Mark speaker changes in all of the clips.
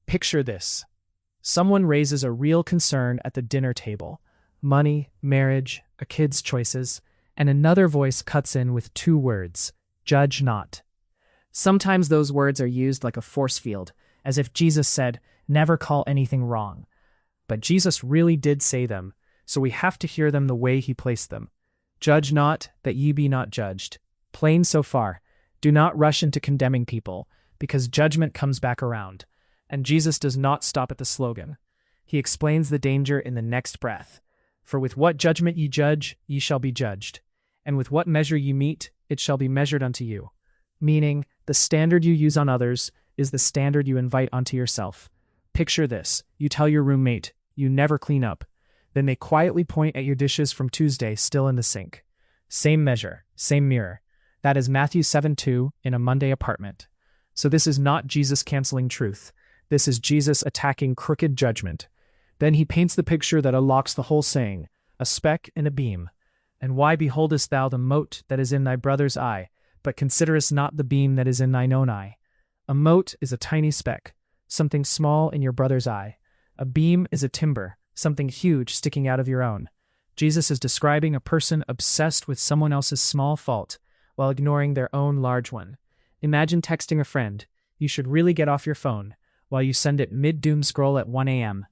Speaker 1: Picture this. Someone raises a real concern at the dinner table. Money, marriage, a kid's choices, and another voice cuts in with two words, judge not. Sometimes those words are used like a force field, as if Jesus said, never call anything wrong. But Jesus really did say them, so we have to hear them the way he placed them. Judge not, that ye be not judged. Plain so far. Do not rush into condemning people, because judgment comes back around. And Jesus does not stop at the slogan. He explains the danger in the next breath. For with what judgment ye judge, ye shall be judged. And with what measure ye mete, it shall be measured unto you. Meaning, the standard you use on others is the standard you invite onto yourself. Picture this. You tell your roommate, you never clean up. Then they quietly point at your dishes from Tuesday still in the sink. Same measure, same mirror. That is Matthew 7:2 in a Monday apartment. So this is not Jesus canceling truth. This is Jesus attacking crooked judgment. Then he paints the picture that unlocks the whole saying, a speck and a beam. And why beholdest thou the mote that is in thy brother's eye, but considerest not the beam that is in thine own eye? A mote is a tiny speck, something small in your brother's eye. A beam is a timber, something huge sticking out of your own. Jesus is describing a person obsessed with someone else's small fault, while ignoring their own large one. Imagine texting a friend, you should really get off your phone, while you send it mid-doom scroll at 1 a.m.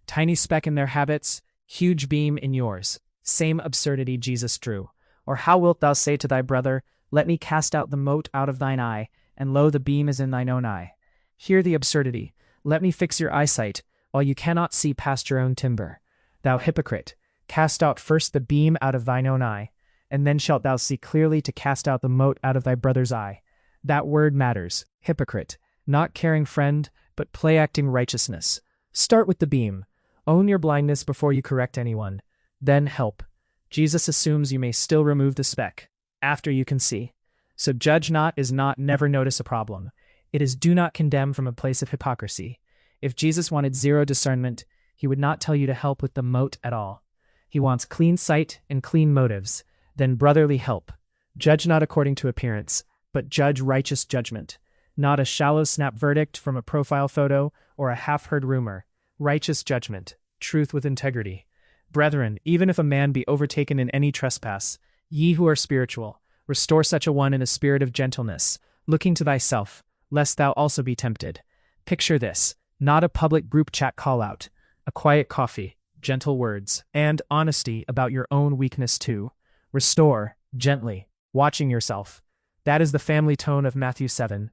Speaker 1: Tiny speck in their habits, huge beam in yours. Same absurdity Jesus drew. Or how wilt thou say to thy brother, let me cast out the mote out of thine eye, and lo, the beam is in thine own eye. Hear the absurdity. Let me fix your eyesight, while you cannot see past your own timber. Thou hypocrite, cast out first the beam out of thine own eye, and then shalt thou see clearly to cast out the mote out of thy brother's eye. That word matters, hypocrite, not caring friend, but play-acting righteousness. Start with the beam. Own your blindness before you correct anyone. Then help. Jesus assumes you may still remove the speck, after you can see. So judge not is not never notice a problem. It is do not condemn from a place of hypocrisy. If Jesus wanted zero discernment, he would not tell you to help with the mote at all. He wants clean sight and clean motives, then brotherly help. Judge not according to appearance, but judge righteous judgment. Not a shallow snap verdict from a profile photo or a half-heard rumor. Righteous judgment, truth with integrity. Brethren, even if a man be overtaken in any trespass, ye who are spiritual, restore such a one in a spirit of gentleness, looking to thyself, lest thou also be tempted. Picture this, not a public group chat call-out, a quiet coffee, gentle words, and honesty about your own weakness too. Restore, gently, watching yourself. That is the family tone of Matthew 7.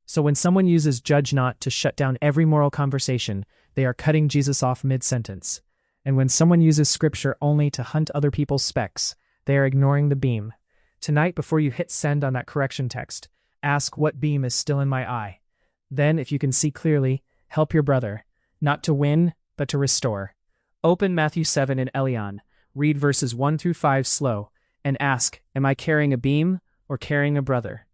Speaker 1: So when someone uses judge not to shut down every moral conversation, they are cutting Jesus off mid-sentence. And when someone uses scripture only to hunt other people's specks, they are ignoring the beam. Tonight, before you hit send on that correction text, ask what beam is still in my eye. Then, if you can see clearly, help your brother, not to win, but to restore. Open Matthew 7 in Elyon, read verses 1 through 5 slow, and ask, am I carrying a beam or carrying a brother?